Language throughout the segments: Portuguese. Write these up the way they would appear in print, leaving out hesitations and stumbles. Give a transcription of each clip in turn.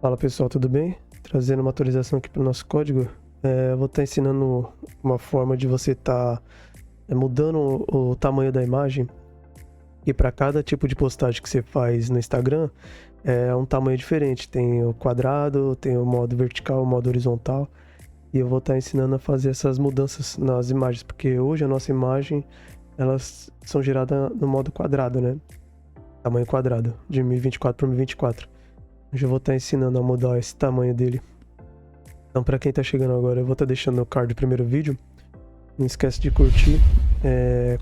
Fala pessoal, tudo bem? Trazendo uma atualização aqui para o nosso código. Eu vou estar ensinando uma forma de você estar mudando o tamanho da imagem. E para cada tipo de postagem que você faz no Instagram, é um tamanho diferente. Tem o quadrado, tem o modo vertical, o modo horizontal. E eu vou estar ensinando a fazer essas mudanças nas imagens, porque hoje a nossa imagem, elas são geradas no modo quadrado, né? Tamanho quadrado, de 1024 por 1024. Hoje eu vou estar ensinando a mudar esse tamanho dele. Então, pra quem tá chegando agora, eu vou estar deixando no card do primeiro vídeo. Não esquece de curtir,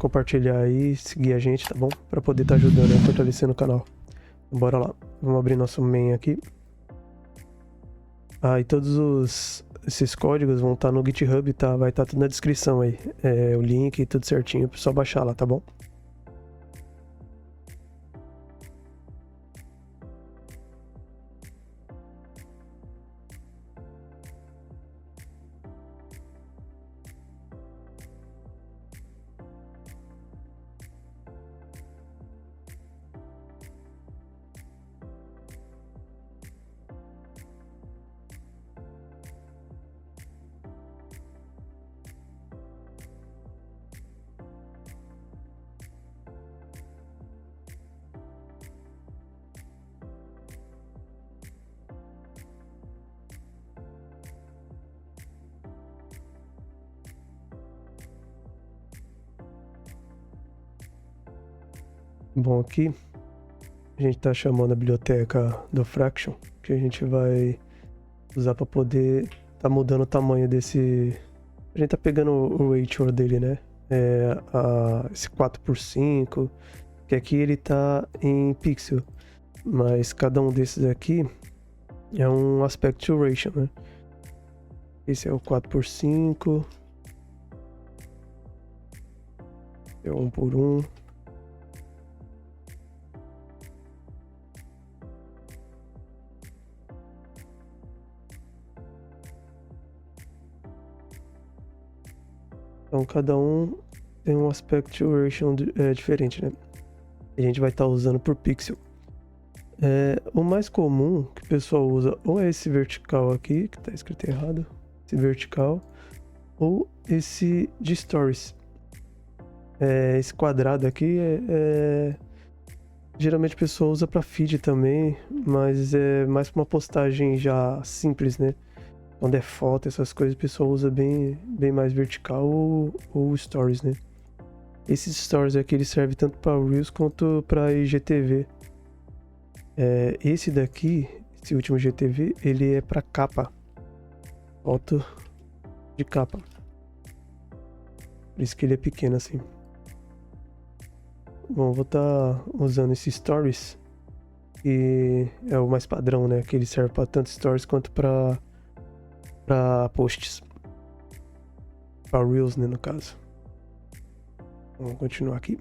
compartilhar aí, seguir a gente, tá bom? Pra poder estar ajudando a fortalecendo o canal. Bora lá. Vamos abrir nosso main aqui. E todos esses códigos vão estar no GitHub, tá? Vai estar tudo na descrição aí. O link e tudo certinho, é só baixar lá, tá bom? Bom, aqui a gente tá chamando a biblioteca do Fraction, que a gente vai usar para poder tá mudando o tamanho desse. A gente tá pegando o ratio dele, né? Esse 4:5, que aqui ele tá em pixel, mas cada um desses aqui é um aspect ratio, né? Esse é o 4:5, é 1:1. Então cada um tem um aspect ratio diferente, né? A gente vai estar usando por pixel. O mais comum que o pessoal usa ou é esse vertical aqui, que tá escrito errado, esse vertical, ou esse de stories. Esse quadrado aqui geralmente a pessoa usa para feed também, mas é mais para uma postagem já simples, né? Quando é foto, essas coisas, o pessoal usa bem mais vertical ou stories, né? Esses stories aqui eles servem tanto para Reels quanto para IGTV. Esse daqui, esse último GTV, ele é para capa, foto de capa. Por isso que ele é pequeno assim. Bom, vou estar usando esse stories, que é o mais padrão, né? Que ele serve para tanto stories quanto para posts, para Reels, né, no caso. Vamos continuar aqui.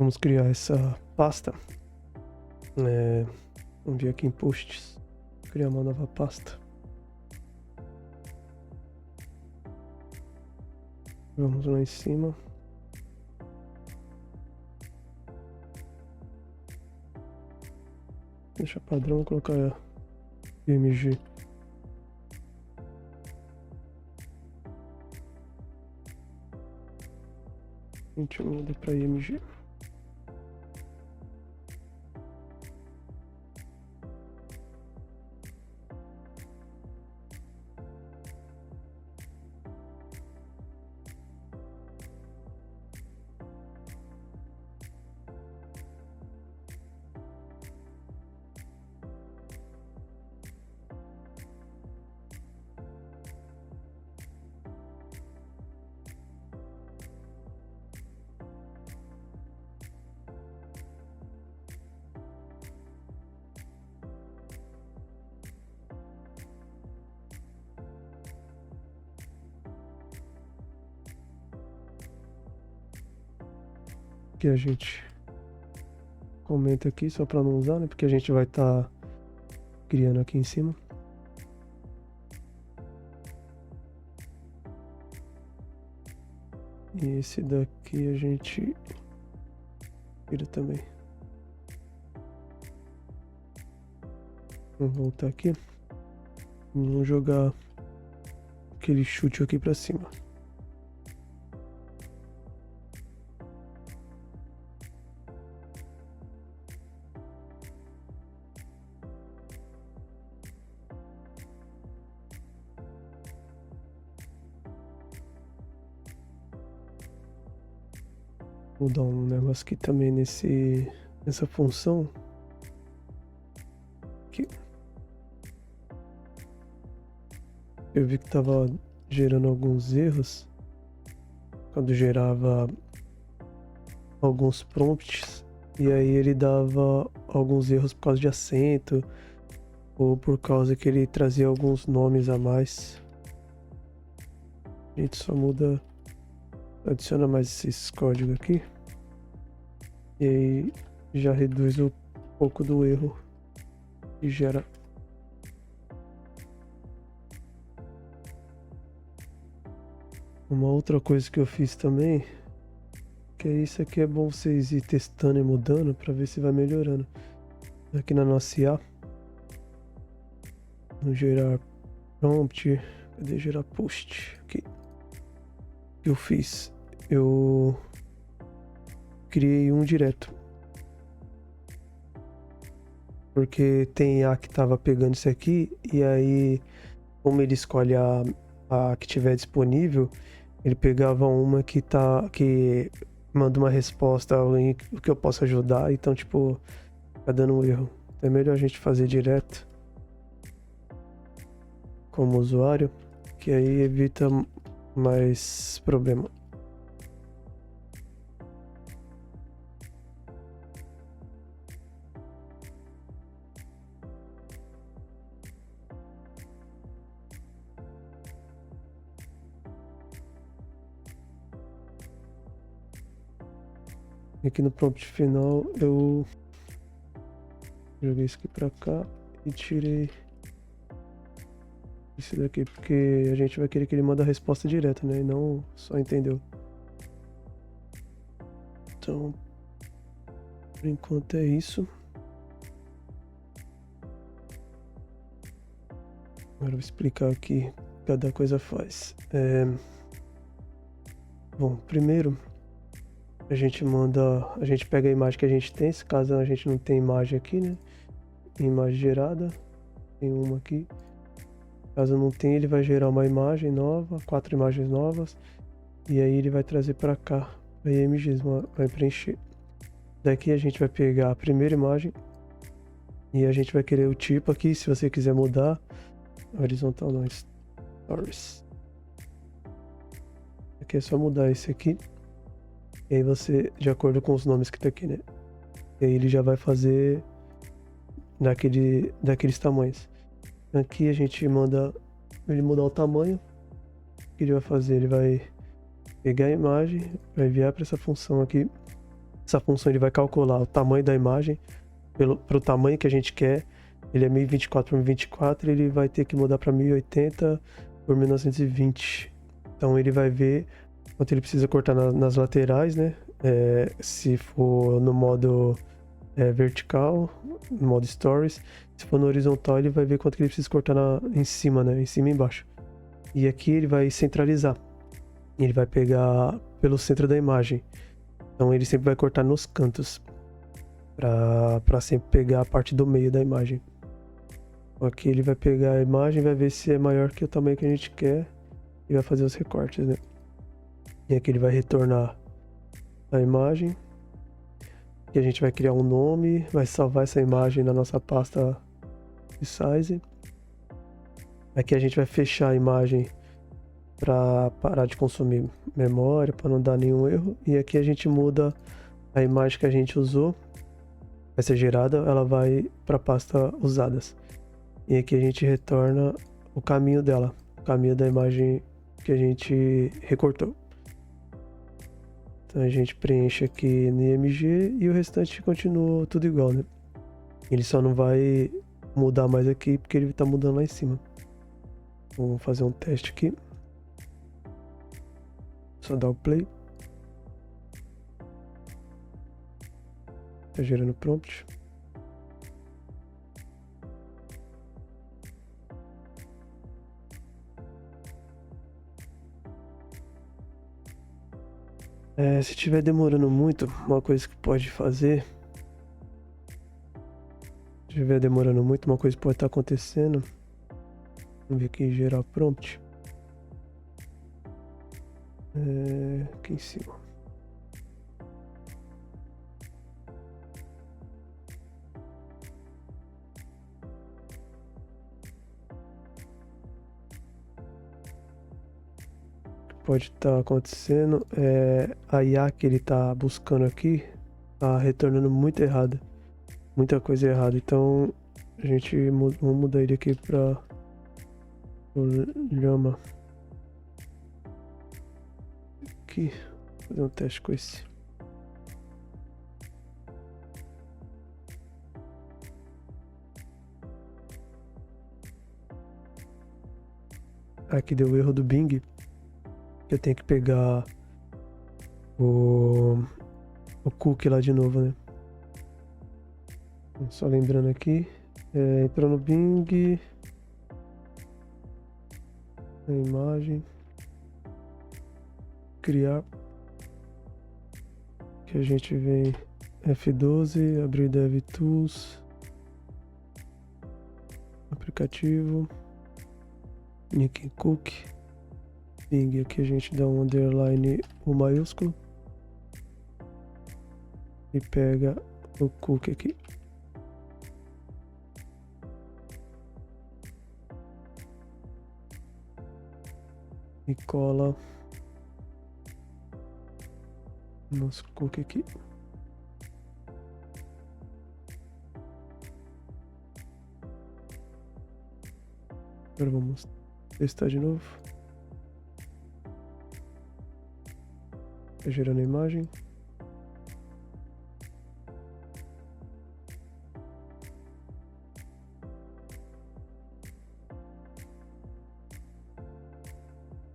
Vamos criar essa pasta. Vamos vir aqui em posts. Criar uma nova pasta. Vamos lá em cima. Deixa padrão, colocar IMG. A gente muda para IMG. Que a gente comenta aqui só para não usar, né? Porque a gente vai estar criando aqui em cima. E esse daqui a gente tira também. Vamos voltar aqui. Vamos jogar aquele chute aqui para cima. Vou dar um negócio aqui também nessa função. Aqui. Eu vi que tava gerando alguns erros quando gerava alguns prompts, e aí ele dava alguns erros por causa de acento ou por causa que ele trazia alguns nomes a mais. A gente só muda, adiciona mais esses códigos aqui e aí já reduz um pouco do erro e gera. Uma outra coisa que eu fiz também, que é isso aqui, é bom vocês ir testando e mudando para ver se vai melhorando. Aqui na nossa IA, no gerar prompt, cadê gerar post? Aqui. O que eu fiz? Eu criei um direto. Porque tem IA que tava pegando isso aqui, e aí, como ele escolhe a que tiver disponível, ele pegava uma que manda uma resposta a alguém que eu possa ajudar, então tipo, tá dando um erro. Então é melhor a gente fazer direto como usuário, que aí evita mais problema. E aqui no prompt final eu joguei isso aqui pra cá e tirei isso daqui, porque a gente vai querer que ele manda a resposta direta, né? E não só entendeu. Então, por enquanto é isso. Agora eu vou explicar aqui o que cada coisa faz. Bom, primeiro a gente pega a imagem que a gente tem, se caso a gente não tem imagem aqui, né? Imagem gerada, tem uma aqui. Caso não tenha, ele vai gerar uma imagem nova, 4 imagens novas, e aí ele vai trazer para cá, a IMGs, vai preencher. Daqui a gente vai pegar a primeira imagem e a gente vai querer o tipo aqui, se você quiser mudar, horizontal não, stories. Aqui é só mudar esse aqui, e aí você, de acordo com os nomes que tá aqui, né? E aí ele já vai fazer daqueles tamanhos. Aqui a gente manda ele mudar o tamanho. O que ele vai fazer? Ele vai pegar a imagem, vai enviar para essa função aqui Essa função ele vai calcular o tamanho da imagem pro tamanho que a gente quer. Ele é 1024 por 1024, ele vai ter que mudar para 1080 por 1920. Então ele vai ver quanto ele precisa cortar nas laterais, né? Se for no modo vertical, no modo stories. Se for no horizontal, ele vai ver quanto que ele precisa cortar em cima, né? Em cima e embaixo. E aqui ele vai centralizar. Ele vai pegar pelo centro da imagem. Então ele sempre vai cortar nos cantos. Para sempre pegar a parte do meio da imagem. Aqui ele vai pegar a imagem, vai ver se é maior que o tamanho que a gente quer e vai fazer os recortes, né? E aqui ele vai retornar a imagem. E a gente vai criar um nome, vai salvar essa imagem na nossa pasta de size. Aqui a gente vai fechar a imagem para parar de consumir memória, para não dar nenhum erro. E aqui a gente muda a imagem que a gente usou, vai ser gerada, ela vai para a pasta usadas. E aqui a gente retorna o caminho dela, o caminho da imagem que a gente recortou. Então a gente preenche aqui no IMG e o restante continua tudo igual, né? Ele só não vai mudar mais aqui porque ele está mudando lá em cima. Vamos fazer um teste aqui. Só dar o play. Tá gerando prompt. Se estiver demorando muito, uma coisa que pode fazer. Se estiver demorando muito, uma coisa que pode estar acontecendo. Vamos ver aqui, gerar prompt. Aqui em cima. Pode estar acontecendo a IA que ele está buscando aqui está retornando muito errada, muita coisa errada. Então a gente vamos mudar ele aqui para o Llama. Aqui, fazer um teste com esse. Aqui deu erro do Bing. Eu tenho que pegar o cookie lá de novo, né? Só lembrando aqui, entrou no Bing, a imagem, criar, que a gente vem F12, abrir DevTools, aplicativo, e aqui cookie. Bing, aqui a gente dá um underline o maiúsculo e pega o cookie aqui. E cola nosso cookie aqui. Agora vamos testar de novo. Tá gerando a imagem.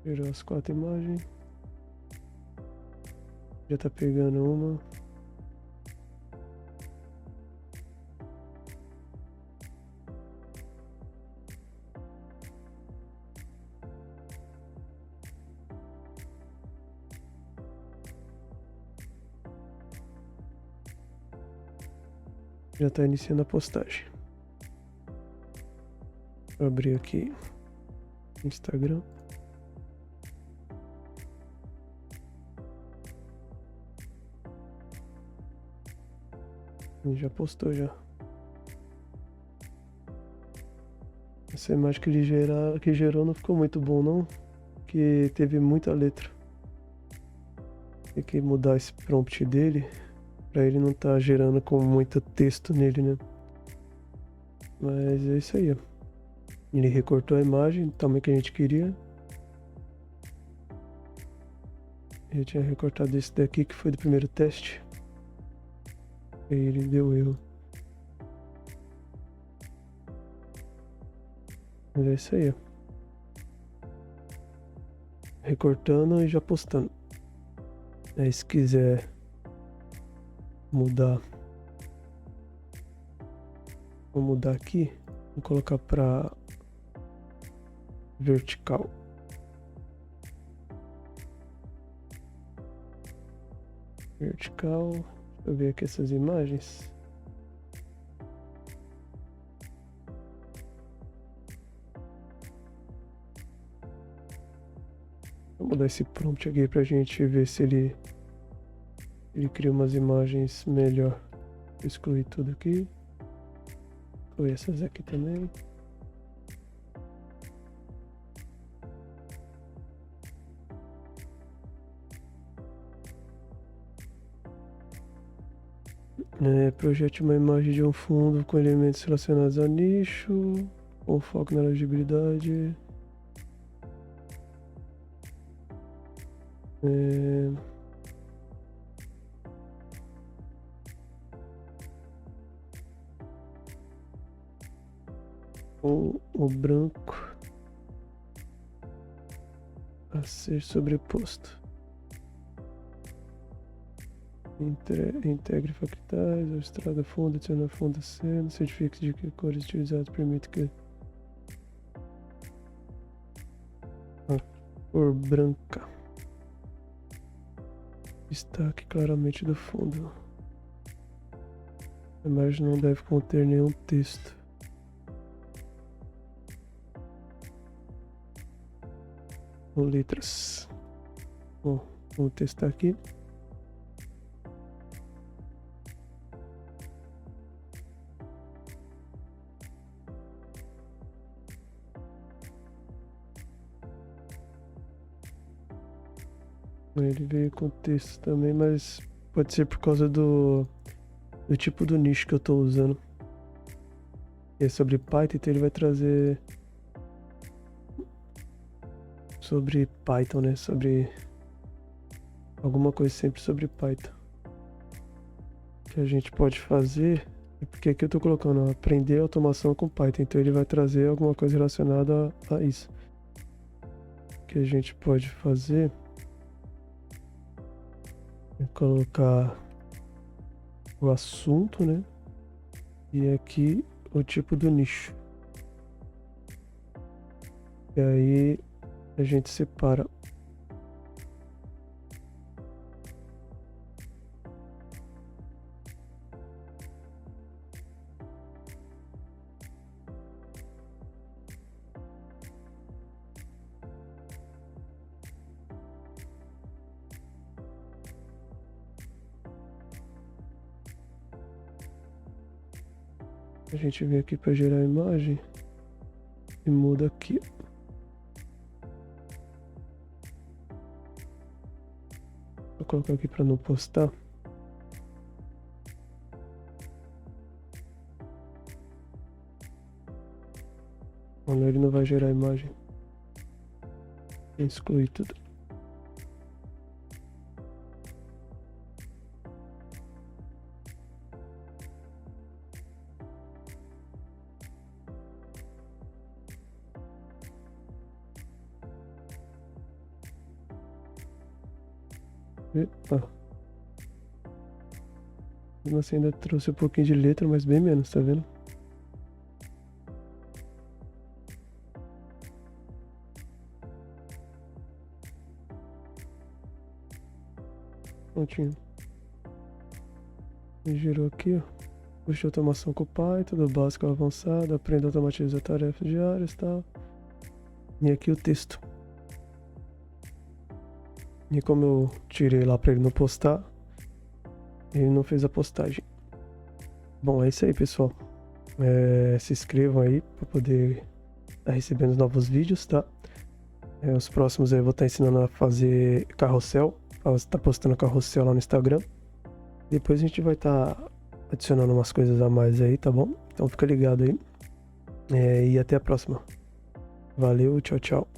Gerou as 4 imagens. Já tá pegando uma. Já está iniciando a postagem. Vou abrir aqui Instagram. E já postou já. Essa imagem que ele gerou não ficou muito bom não, que teve muita letra. Tem que mudar esse prompt dele para ele não estar gerando com muito texto nele, né? Mas é isso aí, ó. Ele recortou a imagem do tamanho que a gente queria. Eu tinha recortado esse daqui que foi do primeiro teste. Aí ele deu erro. Mas é isso aí, ó. Recortando e já postando. Aí se quiser mudar, vou mudar aqui. Vou colocar pra vertical. Vertical. Deixa eu ver aqui essas imagens. Vou mudar esse prompt aqui pra gente ver se ele cria umas imagens melhor. Vou excluir tudo aqui. Excluir essas aqui também. Projete uma imagem de um fundo com elementos relacionados a nicho, com foco na legibilidade. O branco a ser sobreposto. Integre factais, estrada fundo, adiciona fundo sendo, certifique de que cores utilizadas permite que a cor branca destaque claramente do fundo. A imagem não deve conter nenhum texto. Com letras. Bom, vamos testar aqui. Ele veio com texto também, mas pode ser por causa do tipo do nicho que eu estou usando. É sobre Python, então ele vai trazer sobre Python, né? Sobre alguma coisa sempre sobre Python. O que a gente pode fazer, porque aqui eu estou colocando aprender automação com Python, então ele vai trazer alguma coisa relacionada a isso. O que a gente pode fazer é colocar o assunto, né? E aqui o tipo do nicho. E aí a gente separa. A gente vem aqui para gerar a imagem e muda aqui. Vou colocar aqui para não postar. Olha, ele não vai gerar a imagem. Excluir tudo. Epa. Mesmo assim ainda trouxe um pouquinho de letra, mas bem menos, tá vendo? Prontinho. E girou aqui, ó. Puxa automação com o Python, do básico ao avançado, aprenda a automatizar tarefas diárias e tal. E aqui o texto. E como eu tirei lá pra ele não postar, ele não fez a postagem. Bom, é isso aí, pessoal. Se inscrevam aí pra poder estar recebendo os novos vídeos, tá? Os próximos aí eu vou estar ensinando a fazer carrossel. Tá postando carrossel lá no Instagram. Depois a gente vai estar adicionando umas coisas a mais aí, tá bom? Então fica ligado aí. E até a próxima. Valeu, tchau, tchau.